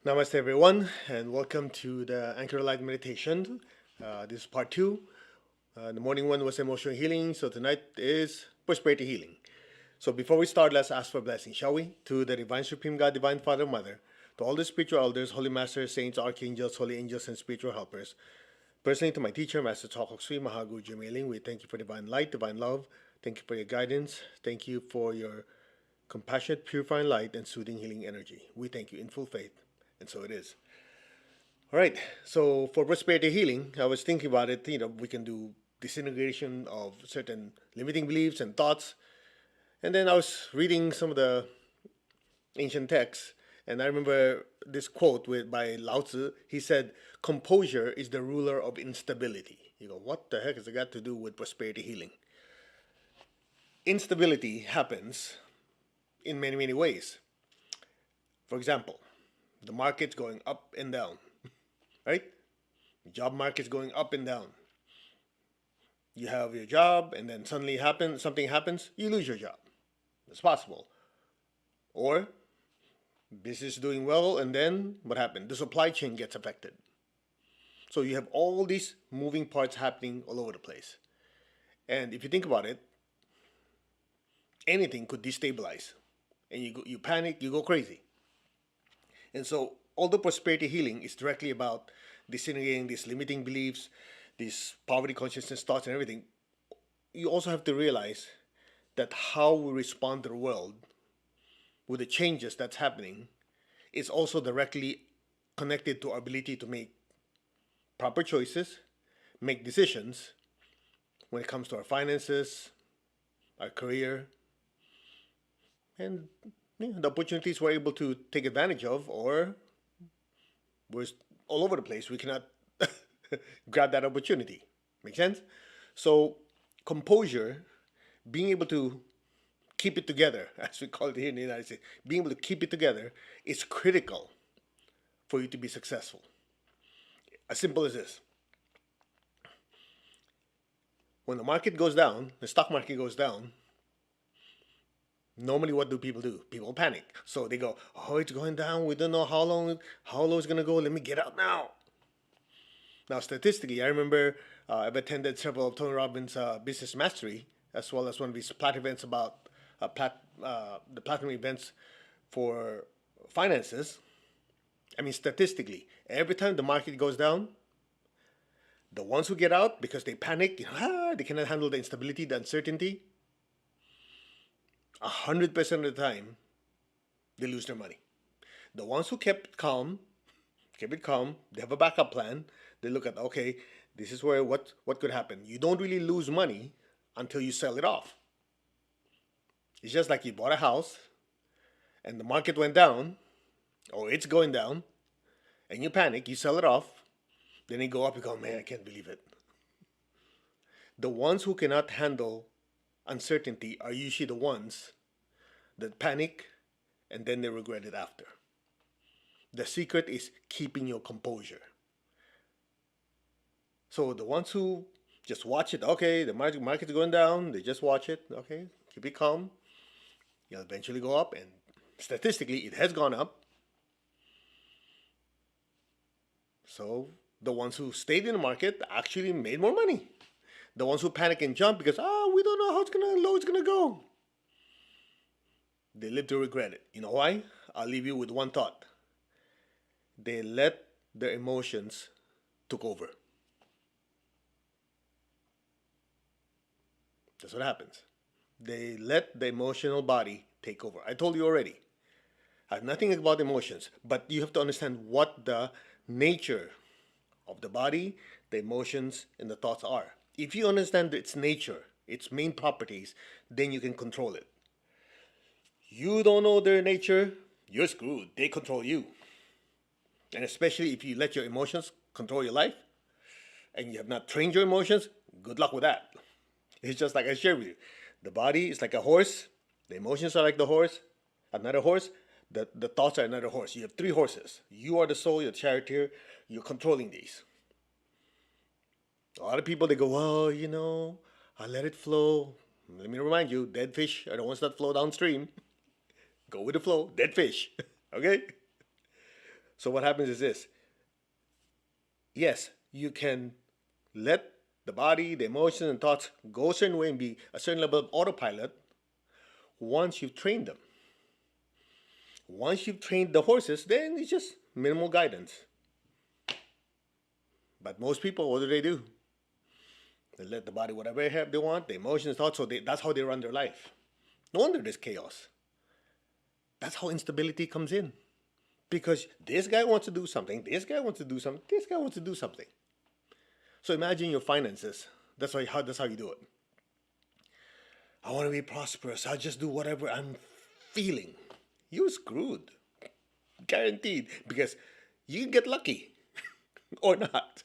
Namaste, everyone, and welcome to the Anchor Light Meditation. This is part two. The morning one was emotional healing, so tonight is prosperity healing. So before we start, let's ask for blessing, shall we? To the Divine Supreme God, Divine Father, Mother, to all the spiritual elders, holy masters, saints, archangels, holy angels, and spiritual helpers. Personally, to my teacher, Master Chokok Sui Mahaguru Jamiling, we thank you for divine light, divine love. Thank you for your guidance. Thank you for your compassionate, purifying light and soothing, healing energy. We thank you in full faith, and so it is. All right. So for prosperity healing, I was thinking about it. We can do disintegration of certain limiting beliefs and thoughts. And then I was reading some of the ancient texts, and I remember this quote by Lao Tzu. He said, "Composure is the ruler of instability." You go, what the heck has it got to do with prosperity healing? Instability happens in many, many ways. For example, the market's going up and down, right? The job market's going up and down. You have your job, and then suddenly something happens, you lose your job. It's possible. Or business is doing well, and then what happened? The supply chain gets affected. So you have all these moving parts happening all over the place. And if you think about it, anything could destabilize, and you panic, you go crazy. And so, although prosperity healing is directly about disintegrating these limiting beliefs, these poverty consciousness thoughts, and everything, you also have to realize that how we respond to the world with the changes that's happening is also directly connected to our ability to make proper choices, make decisions when it comes to our finances, our career, and the opportunities we're able to take advantage of, or we're all over the place. We cannot grab that opportunity. Make sense? So, composure, being able to keep it together, as we call it here in the United States, being able to keep it together is critical for you to be successful. As simple as this. When the market goes down, the stock market goes down, normally what do? People panic. So they go, oh, it's going down. We don't know how low it's going to go. Let me get out now. Now, statistically, I remember I've attended several of Tony Robbins' business mastery, as well as one of his platinum events about the platinum events for finances. I mean, statistically, every time the market goes down, the ones who get out because they panic, they cannot handle the instability, the uncertainty, 100% of the time, they lose their money. The ones who kept it calm, they have a backup plan. They look at, okay, this is where what could happen. You don't really lose money until you sell it off. It's just like you bought a house and the market went down, or it's going down, and you panic, you sell it off, then you go up, you go, man, I can't believe it. The ones who cannot handle uncertainty are usually the ones that panic and then they regret it after. The secret is keeping your composure. So the ones who just watch it, okay, the market's going down, they just watch it, okay, keep it calm. You'll eventually go up, and statistically, it has gone up. So the ones who stayed in the market actually made more money. The ones who panic and jump because, we don't know how low it's gonna go, they live to regret it. You know why? I'll leave you with one thought. They let their emotions took over. That's what happens. They let the emotional body take over. I told you already. I have nothing about emotions, but you have to understand what the nature of the body, the emotions, and the thoughts are. If you understand its nature, its main properties, then you can control it. You don't know their nature, you're screwed. They control you. And especially if you let your emotions control your life and you have not trained your emotions, good luck with that. It's just like I shared with you. The body is like a horse, the emotions are like the horse, another horse, the thoughts are another horse. You have three horses. You are the soul, you're the charioteer, you're controlling these. A lot of people, they go, well, I let it flow. Let me remind you, dead fish are the ones that flow downstream. Go with the flow, dead fish. Okay? So what happens is this. Yes, you can let the body, the emotions, and thoughts go a certain way and be a certain level of autopilot once you've trained them. Once you've trained the horses, then it's just minimal guidance. But most people, what do? They let the body whatever they want, the emotions, thoughts, so that's how they run their life. No wonder there's chaos. That's how instability comes in. Because this guy wants to do something, this guy wants to do something, this guy wants to do something. So imagine your finances. That's how you do it. I want to be prosperous. I'll just do whatever I'm feeling. You're screwed. Guaranteed. Because you can get lucky or not.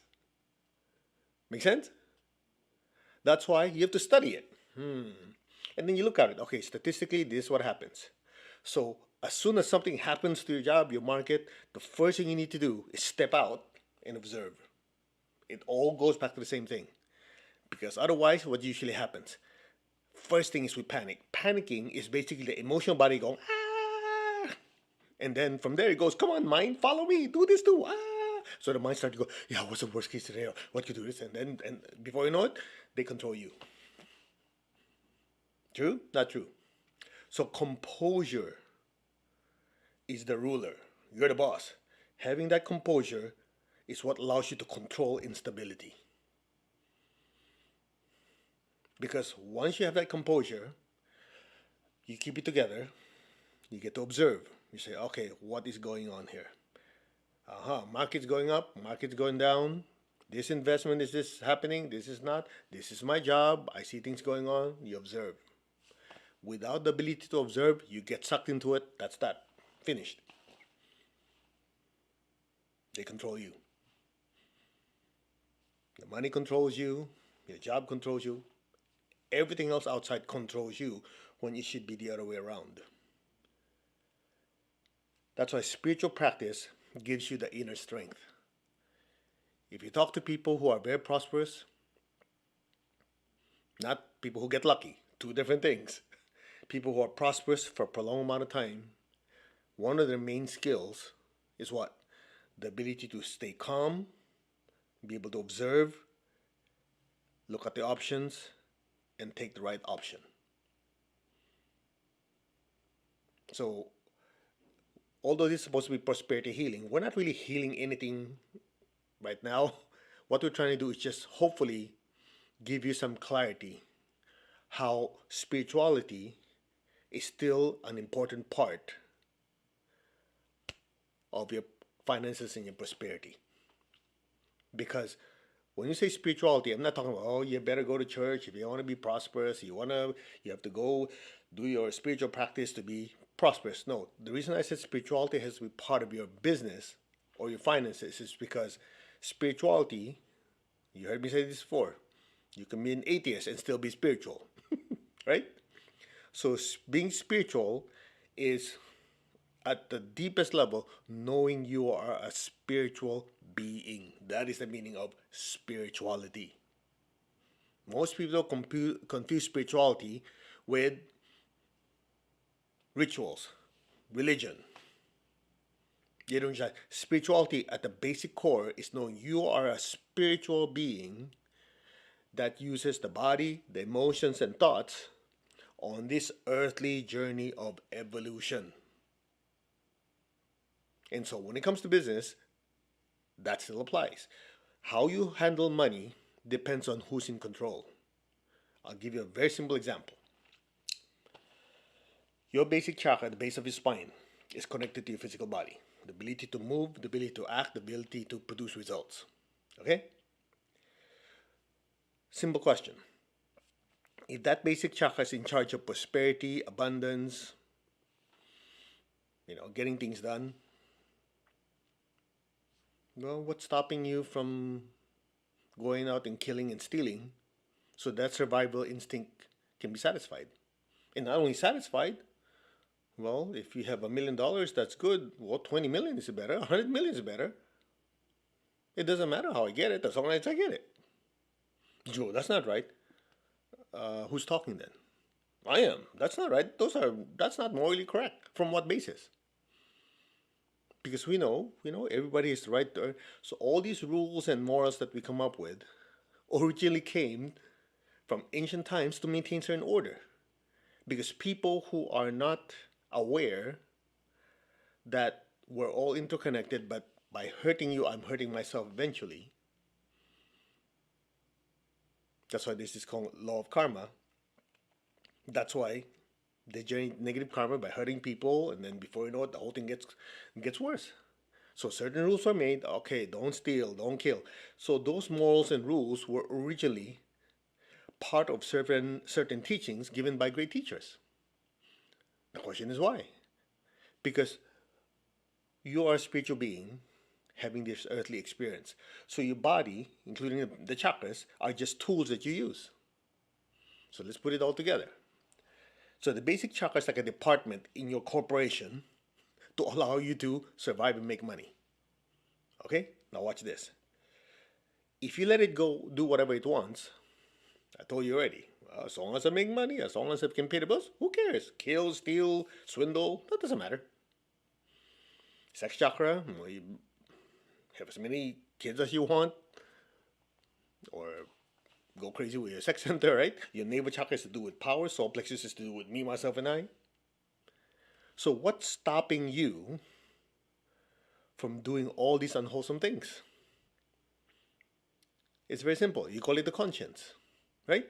Make sense? That's why you have to study it. And then you look at it. Okay, statistically, this is what happens. So as soon as something happens to your job, your market, the first thing you need to do is step out and observe. It all goes back to the same thing. Because otherwise, what usually happens? First thing is we panic. Panicking is basically the emotional body going, ah! And then from there it goes, come on, mind, follow me, do this too, ah! So the mind starts to go, yeah, what's the worst case scenario? What could do this? And before you know it, they control you. True? Not true. So composure is the ruler. You're the boss. Having that composure is what allows you to control instability. Because once you have that composure, you keep it together, you get to observe. You say, okay, what is going on here? Market's going up, market's going down. This investment, is this happening? This is not. This is my job. I see things going on. You observe. Without the ability to observe, you get sucked into it. That's that. Finished. They control you. The money controls you. Your job controls you. Everything else outside controls you when it should be the other way around. That's why spiritual practice gives you the inner strength. If you talk to people who are very prosperous, not people who get lucky, two different things. People who are prosperous for a prolonged amount of time, one of their main skills is what? The ability to stay calm, be able to observe, look at the options, and take the right option. So, although this is supposed to be prosperity healing, we're not really healing anything right now. What we're trying to do is just hopefully give you some clarity how spirituality is still an important part of your finances and your prosperity. Because when you say spirituality, I'm not talking about, oh, you better go to church if you want to be prosperous. You have to go do your spiritual practice to be prosperous. No, the reason I said spirituality has to be part of your business or your finances is because spirituality, you heard me say this before, you can be an atheist and still be spiritual, right? So being spiritual is at the deepest level, knowing you are a spiritual being. That is the meaning of spirituality. Most people confuse spirituality with rituals, religion. You don't understand. Spirituality at the basic core is knowing you are a spiritual being that uses the body, the emotions, and thoughts on this earthly journey of evolution. And so when it comes to business, that still applies. How you handle money depends on who's in control. I'll give you a very simple example. Your basic chakra at the base of your spine is connected to your physical body. The ability to move, the ability to act, the ability to produce results. Okay? Simple question. If that basic chakra is in charge of prosperity, abundance, getting things done, well, what's stopping you from going out and killing and stealing so that survival instinct can be satisfied? And not only satisfied, well, if you have $1 million, that's good. Well, 20 million is better. 100 million is better. It doesn't matter how I get it, as long as I get it. Joe, that's not right. Who's talking then? I am. That's not right. That's not morally correct. From what basis? Because we know everybody is right there. So all these rules and morals that we come up with originally came from ancient times to maintain certain order. Because people who are not aware that we're all interconnected, but by hurting you, I'm hurting myself eventually. That's why this is called law of karma. That's why they generate negative karma by hurting people, and then before you know it, the whole thing gets worse. So certain rules were made. Okay, don't steal, don't kill. So those morals and rules were originally part of certain teachings given by great teachers. The question is why? Because you are a spiritual being having this earthly experience. So your body, including the chakras, are just tools that you use. So let's put it all together. So the basic chakra is like a department in your corporation to allow you to survive and make money. Okay? Now watch this. If you let it go do whatever it wants, I told you already, as long as I make money, as long as I can pay the bills, who cares? Kill, steal, swindle, that doesn't matter. Sex chakra, well, you have as many kids as you want, or go crazy with your sex center, right? Your navel chakra is to do with power, solar plexus is to do with me, myself, and I. So what's stopping you from doing all these unwholesome things? It's very simple. You call it the conscience, right?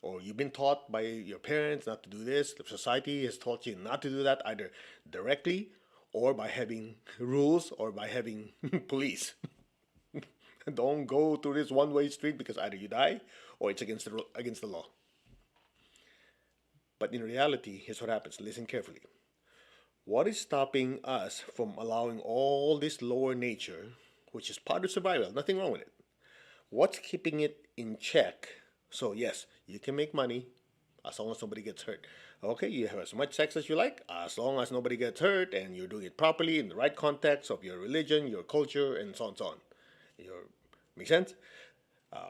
Or you've been taught by your parents not to do this. The society has taught you not to do that, either directly or by having rules or by having police. Don't go through this one-way street because either you die or it's against the law. But in reality, here's what happens. Listen carefully. What is stopping us from allowing all this lower nature, which is part of survival, nothing wrong with it? What's keeping it in check? So yes, you can make money as long as nobody gets hurt. Okay, you have as much sex as you like, as long as nobody gets hurt and you're doing it properly in the right context of your religion, your culture, and so on and so on. Make sense?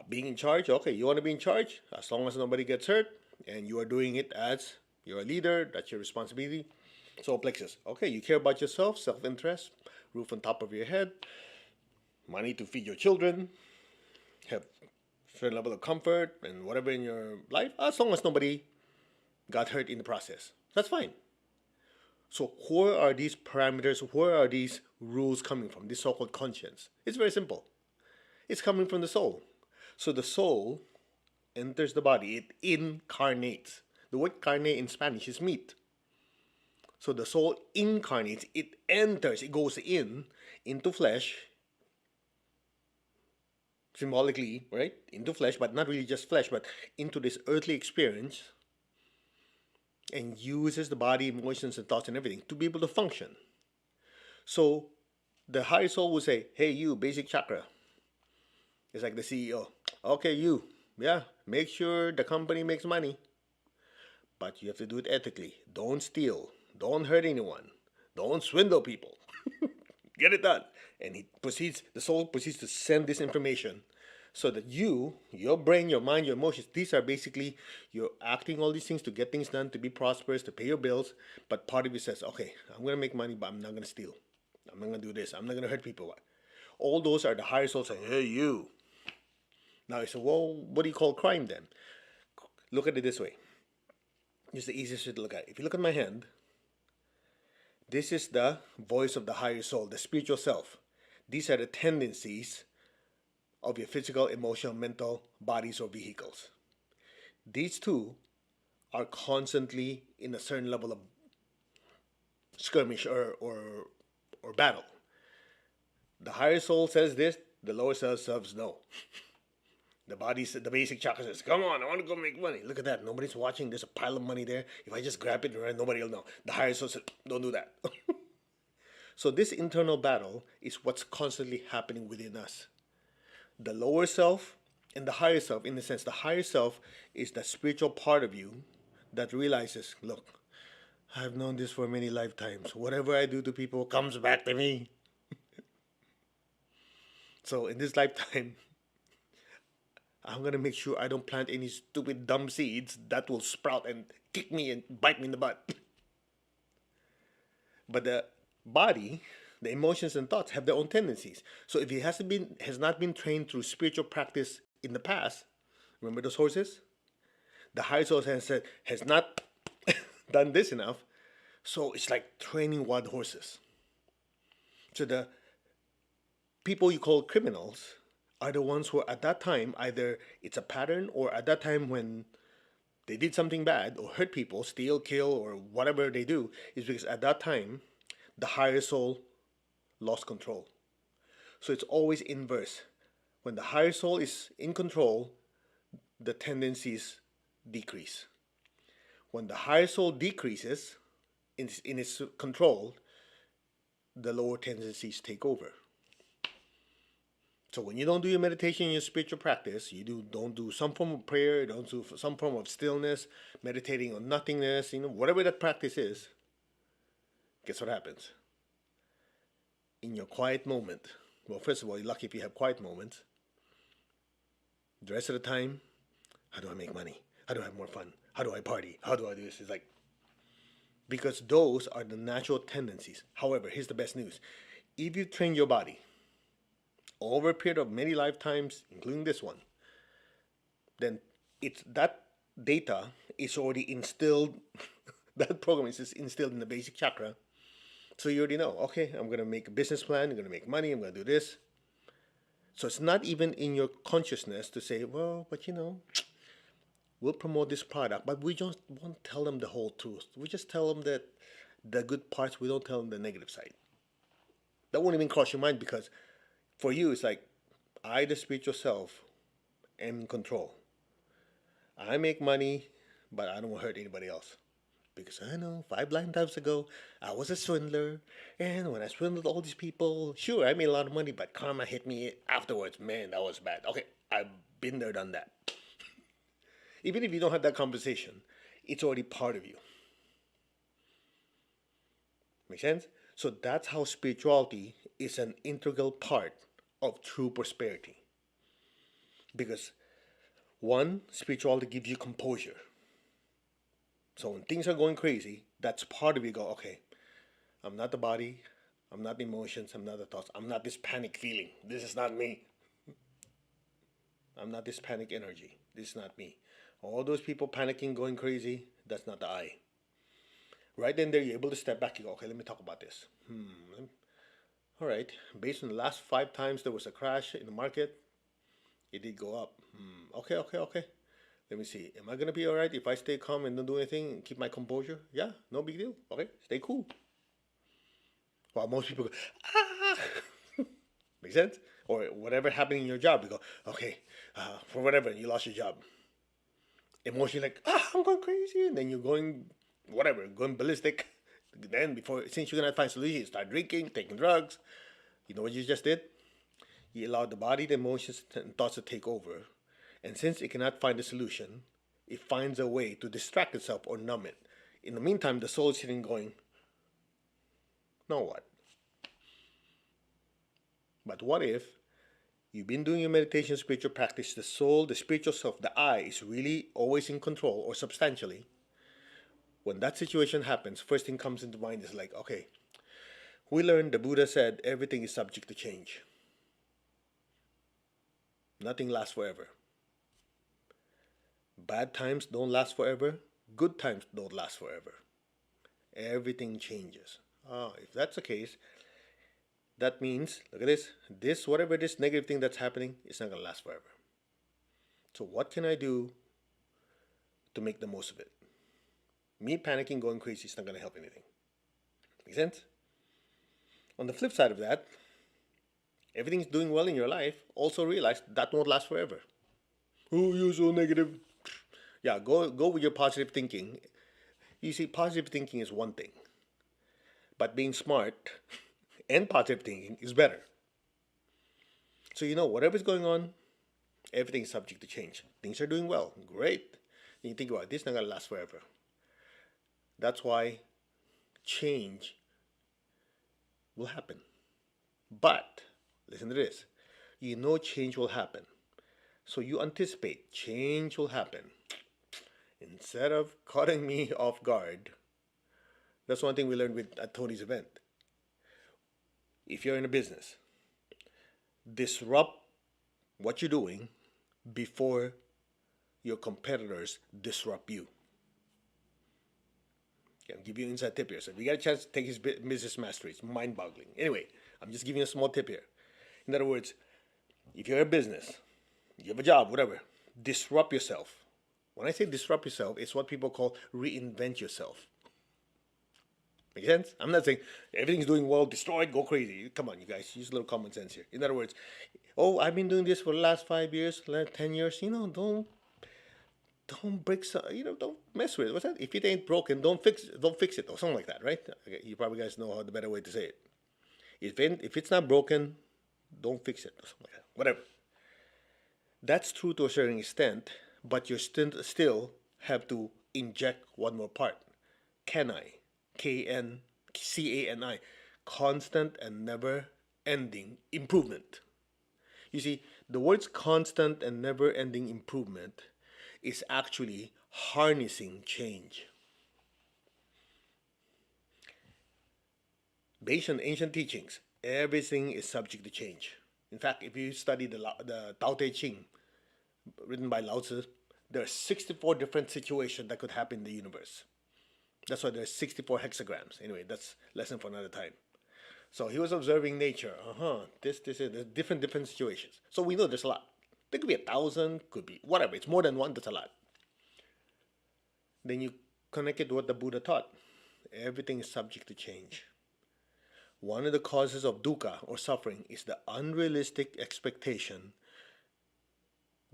Being in charge, okay, you want to be in charge as long as nobody gets hurt and you are doing it as you're a leader, that's your responsibility. So plexus, okay, you care about yourself, self-interest, roof on top of your head, money to feed your children, have certain level of comfort and whatever in your life, as long as nobody got hurt in the process. That's fine. So where are these parameters, where are these rules coming from, this so-called conscience? It's very simple. It's coming from the soul. So the soul enters the body, it incarnates. The word carne in Spanish is meat. So the soul incarnates, it enters, it goes into flesh, symbolically, right? Into flesh, but not really just flesh, but into this earthly experience, and uses the body, emotions, and thoughts and everything to be able to function. So the higher soul will say, hey, you, basic chakra. It's like the CEO. Okay, you, yeah, make sure the company makes money. But you have to do it ethically. Don't steal. Don't hurt anyone. Don't swindle people. Get it done. And the soul proceeds to send this information so that your brain, your mind, your emotions, these are basically, you're acting all these things to get things done, to be prosperous, to pay your bills. But part of you says, okay, I'm going to make money, but I'm not going to steal. I'm not going to do this. I'm not going to hurt people. All those are the higher soul saying, hey, you. Now you say, well, what do you call crime then? Look at it this way. It's the easiest way to look at it. If you look at my hand, this is the voice of the higher soul, the spiritual self. These are the tendencies of your physical, emotional, mental bodies or vehicles. These two are constantly in a certain level of skirmish or battle. The higher soul says this, the lower soul says no. The basic chakra says, come on, I want to go make money. Look at that. Nobody's watching. There's a pile of money there. If I just grab it, nobody will know. The higher soul says, don't do that. So this internal battle is what's constantly happening within us. The lower self and the higher self, in a sense, the higher self is the spiritual part of you that realizes, look, I've known this for many lifetimes. Whatever I do to people comes back to me. So in this lifetime, I'm going to make sure I don't plant any stupid dumb seeds that will sprout and kick me and bite me in the butt. But the body, The emotions and thoughts have their own tendencies. So if he has not been trained through spiritual practice in the past, remember those horses? The higher soul has not done this enough. So it's like training wild horses. So the people you call criminals are the ones who are at that time, either it's a pattern or at that time when they did something bad or hurt people, steal, kill, or whatever they do, is because at that time the higher soul lost control. So it's always inverse. When the higher soul is in control, the tendencies decrease. When the higher soul decreases in its control, the lower tendencies take over. So when you don't do your meditation, your spiritual practice, don't do some form of prayer, don't do some form of stillness, meditating on nothingness, whatever that practice is, guess what happens? In your quiet moment, well, first of all, you're lucky if you have quiet moments. The rest of the time, how do I make money? How do I have more fun? How do I party? How do I do this? It's like, because those are the natural tendencies. However, here's the best news. If you train your body over a period of many lifetimes, including this one, then it's that data is already instilled, that program is instilled in the basic chakra. So you already know, okay, I'm going to make a business plan, I'm going to make money, I'm going to do this. So it's not even in your consciousness to say, well, but we'll promote this product, but we just won't tell them the whole truth. We just tell them that the good parts, we don't tell them the negative side. That won't even cross your mind, because for you, it's like, I, the spiritual self, am in control. I make money, but I don't hurt anybody else. Because I know 5 lifetimes ago, I was a swindler. And when I swindled all these people, sure, I made a lot of money, but karma hit me afterwards. Man, that was bad. Okay, I've been there, done that. Even if you don't have that conversation, it's already part of you. Make sense? So that's how spirituality is an integral part of true prosperity. Because one, spirituality gives you composure. So when things are going crazy, that's part of you go, okay, I'm not the body, I'm not the emotions, I'm not the thoughts, I'm not this panic feeling. This is not me. I'm not this panic energy. This is not me. All those people panicking, going crazy, that's not the I. Right then there, you're able to step back. You go, okay, let me talk about this. All right, based on the last 5 times there was a crash in the market, it did go up. Okay. Let me see. Am I going to be all right if I stay calm and don't do anything and keep my composure? Yeah, no big deal. Okay, stay cool. While most people go, ah! Make sense? Or whatever happened in your job, you go, okay, for whatever, you lost your job. Emotionally, like, I'm going crazy. And then you're going, whatever, going ballistic. Then since you're going to find solutions, you start drinking, taking drugs. You know what you just did? You allowed the body, the emotions, and thoughts to take over. And since it cannot find a solution, it finds a way to distract itself or numb it. In the meantime, the soul is sitting going, now what? But what if you've been doing your meditation, spiritual practice, the soul, the spiritual self, the I is really always in control or substantially? When that situation happens, first thing comes into mind is like, okay, we learned, the Buddha said, everything is subject to change. Nothing lasts forever. Bad times don't last forever. Good times don't last forever. Everything changes. If that's the case, that means, look at this, whatever this negative thing that's happening, it's not going to last forever. So what can I do to make the most of it? Me panicking, going crazy is not going to help anything. Make sense? On the flip side of that, everything's doing well in your life, also realize that won't last forever. Oh, you're so negative. Yeah, go with your positive thinking. You see, positive thinking is one thing. But being smart and positive thinking is better. So whatever's going on, everything's subject to change. Things are doing well. Great. And you think about it, this is not going to last forever. That's why change will happen. But, listen to this. Change will happen. So you anticipate change will happen. Instead of cutting me off guard, that's one thing we learned at Tony's event. if you're in a business, disrupt what you're doing before your competitors disrupt you. Okay, I'll give you an inside tip here. So if you get a chance to take his business mastery, it's mind-boggling. Anyway, I'm just giving you a small tip here. In other words, if you're a business, you have a job, whatever, disrupt yourself. When I say disrupt yourself, it's what people call reinvent yourself. Make sense? I'm not saying everything's doing well, destroy it, go crazy. Come on, you guys, use a little common sense here. In other words, oh, I've been doing this for the last 5 years, 10 years. Don't break. Don't mess with it. What's that? If it ain't broken, don't fix it, or something like that, right? Okay, you probably guys know how the better way to say it. If it's not broken, don't fix it, or something like that. Whatever. That's true to a certain extent, but you still have to inject one more part. Can I? CANI, constant and never-ending improvement. You see, the words constant and never-ending improvement is actually harnessing change. Based on ancient teachings, everything is subject to change. In fact, if you study the Tao Te Ching, written by Lao Tzu, there are 64 different situations that could happen in the universe. That's why there's 64 hexagrams. Anyway, that's lesson for another time. So he was observing nature. There's different situations. So we know there's a lot. There could be 1,000, could be whatever. It's more than one, that's a lot. Then you connect it to what the Buddha taught. Everything is subject to change. One of the causes of dukkha or suffering is the unrealistic expectation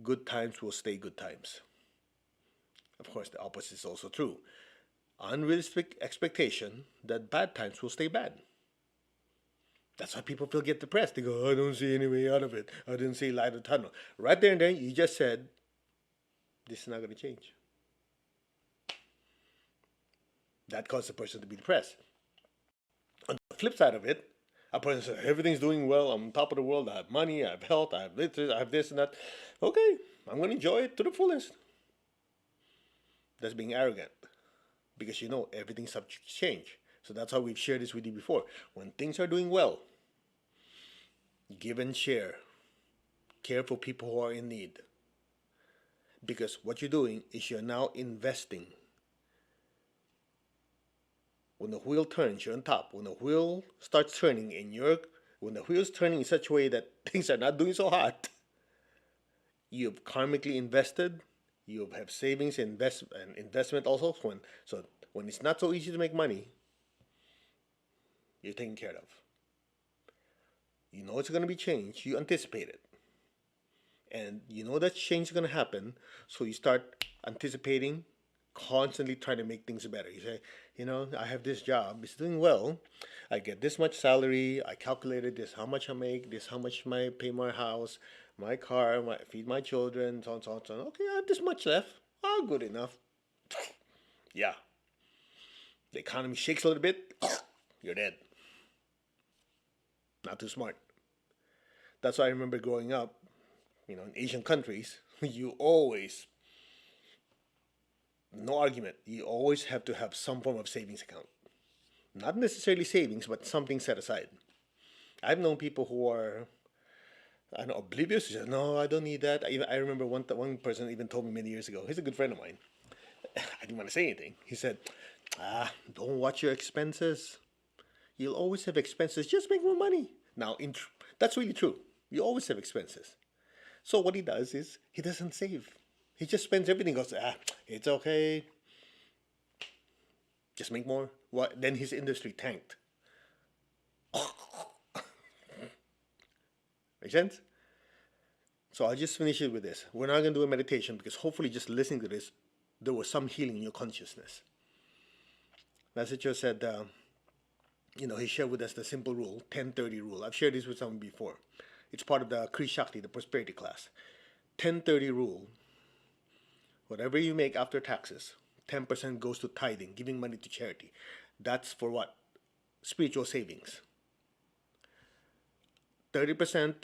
good times will stay good times. Of course, the opposite is also true. Unrealistic expectation that bad times will stay bad. That's why people get depressed. They go, I don't see any way out of it. I didn't see light of the tunnel. Right there and then, you just said, this is not going to change. That caused the person to be depressed. On the flip side of it, a person says, everything's doing well. I'm on top of the world. I have money. I have health. I have this and that. Okay, I'm going to enjoy it to the fullest. That's being arrogant. Because everything's subject to change. So that's how we've shared this with you before. When things are doing well, give and share. Care for people who are in need. Because what you're doing is you're now investing. When the wheel turns, you're on top. When the wheel starts turning when the wheel's turning in such a way that things are not doing so hot, you've karmically invested. You have savings and investment also. When it's not so easy to make money, you're taken care of. You know it's going to be changed. You anticipate it. And you know that change is going to happen. So you start anticipating, constantly trying to make things better. You say, I have this job. It's doing well. I get this much salary. I calculated this, how much I make, this, how much I pay my house, my car, feed my children, so on, so on, so on. Okay, I have this much left. Oh, good enough. Yeah. The economy shakes a little bit. You're dead. Not too smart. That's why I remember growing up, in Asian countries, no argument, you always have to have some form of savings account. Not necessarily savings, but something set aside. I've known people who are, oblivious. Say, no, I don't need that. I remember one person even told me many years ago. He's a good friend of mine. I didn't want to say anything. He said, don't watch your expenses. You'll always have expenses. Just make more money. Now, that's really true. You always have expenses. So what he does is he doesn't save. He just spends everything. Goes, it's okay. Just make more. Then his industry tanked. Make sense? So I'll just finish it with this. We're not going to do a meditation because hopefully just listening to this, there was some healing in your consciousness. Master said, he shared with us the simple rule, 10-30 rule. I've shared this with someone before. It's part of the Kri Shakti, the prosperity class. 10-30 rule. Whatever you make after taxes, 10% goes to tithing, giving money to charity. That's for what? Spiritual savings. 30%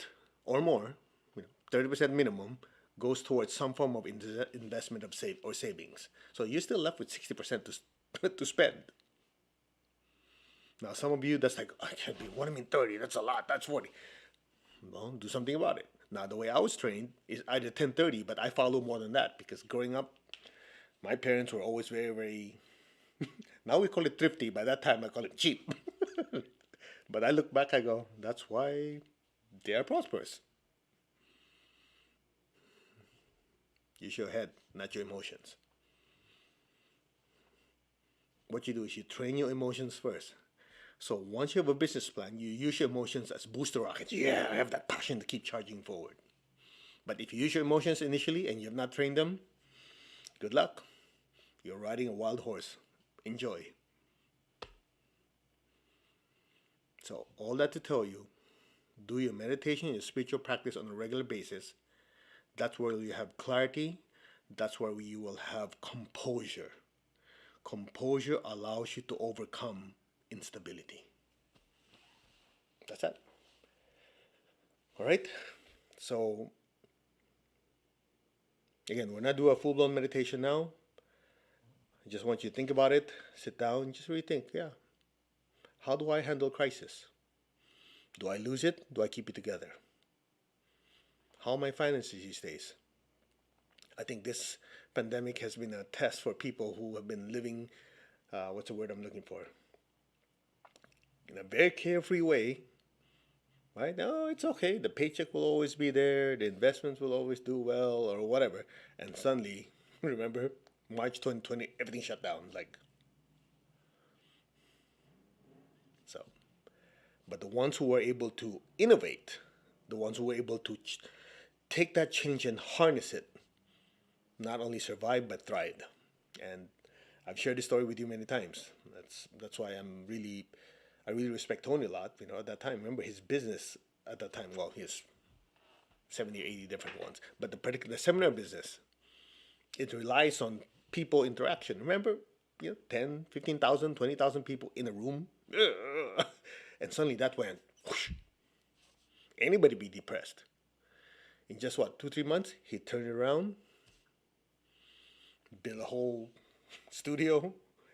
or more, 30% minimum, goes towards some form of investment of savings. So you're still left with 60% to spend. Now, some of you, that's like, I can't be, what I mean 30, that's a lot, that's 40. Well, do something about it. Now, the way I was trained is either 10-30, but I follow more than that because growing up, my parents were always very, very, now we call it thrifty. By that time, I call it cheap. But I look back, I go, that's why they are prosperous. Use your head, not your emotions. What you do is you train your emotions first. So once you have a business plan, you use your emotions as booster rockets. Yeah, I have that passion to keep charging forward. But if you use your emotions initially and you have not trained them, good luck. You're riding a wild horse. Enjoy. So all that to tell you, do your meditation, your spiritual practice on a regular basis. That's where you have clarity. That's where you will have composure. Composure allows you to overcome instability. That's it. All right. So again, we're not doing a full-blown meditation now. I just want you to think about it, sit down, and just really think, yeah, how do I handle crisis? Do I lose it? Do I keep it together? How are my finances these days? I think this pandemic has been a test for people who have been living, what's the word I'm looking for? In a very carefree way, right? No, it's okay. The paycheck will always be there. The investments will always do well or whatever. And suddenly, remember, March 2020, everything shut down. Like, so. But the ones who were able to innovate, the ones who were able to take that change and harness it, not only survived but thrived. And I've shared this story with you many times. That's why I really respect Tony a lot. You know, at that time, remember his business at that time. Well, he has 70 or 80 different ones, but the seminar business, it relies on people interaction. Remember, 10, 15,000, 20,000 people in a room, and suddenly that went. Whoosh. Anybody be depressed. In just what, 2-3 months, he turned it around, built a whole studio,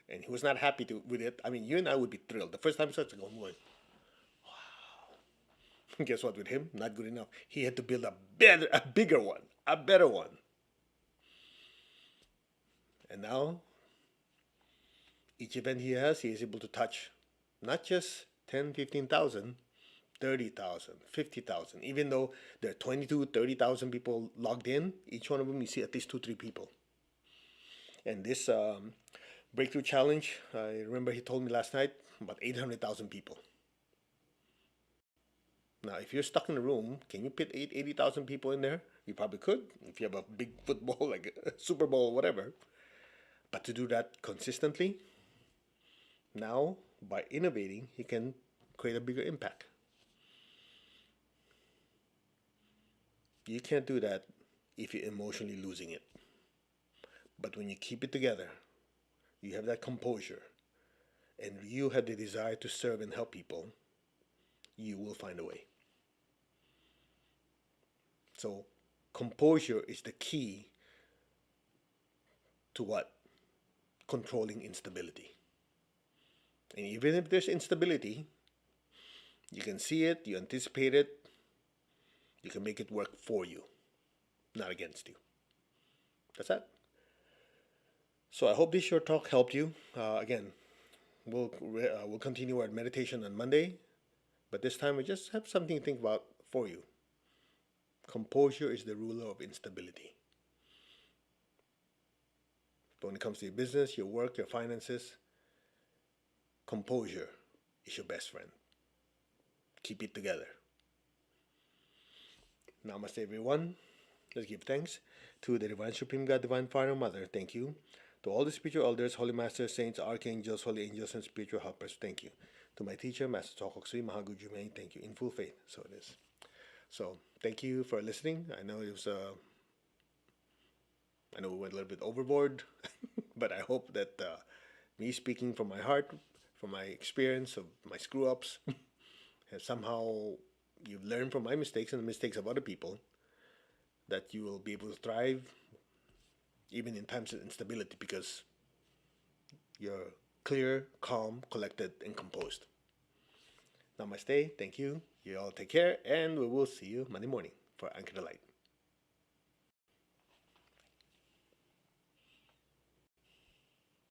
and he was not happy with it. I mean, you and I would be thrilled. The first time I started going, wow. Guess what? With him, not good enough. He had to build a bigger one, a better one. And now, each event he has, he is able to touch not just 10, 15,000, 30,000, 50,000. Even though there are 22, 30,000 people logged in, each one of them you see at least 2, 3 people. And this breakthrough challenge, I remember he told me last night, about 800,000 people. Now, if you're stuck in a room, can you fit 80,000 people in there? You probably could if you have a big football, like a Super Bowl or whatever. But to do that consistently, now by innovating, he can create a bigger impact. You can't do that if you're emotionally losing it. But when you keep it together, you have that composure, and you have the desire to serve and help people, you will find a way. So composure is the key to what? Controlling instability. And even if there's instability, you can see it, you anticipate it, you can make it work for you, not against you. That's it. So I hope this short talk helped you. Again, we'll continue our meditation on Monday, but this time we just have something to think about for you. Composure is the ruler of instability. But when it comes to your business, your work, your finances, composure is your best friend. Keep it together. Namaste, everyone. Let's give thanks to the Divine Supreme God, Divine Father and Mother. Thank you. To all the spiritual elders, holy masters, saints, archangels, holy angels, and spiritual helpers. Thank you. To my teacher, Master Tokok Sri Mahagu Jumain. Thank you. In full faith. So it is. So thank you for listening. I know it was I know we went a little bit overboard, but I hope that me speaking from my heart, from my experience of my screw-ups, has somehow you've learned from my mistakes and the mistakes of other people, that you will be able to thrive even in times of instability because you're clear, calm, collected, and composed. Namaste. Thank you. You all take care, and we will see you Monday morning for Anchor the Light.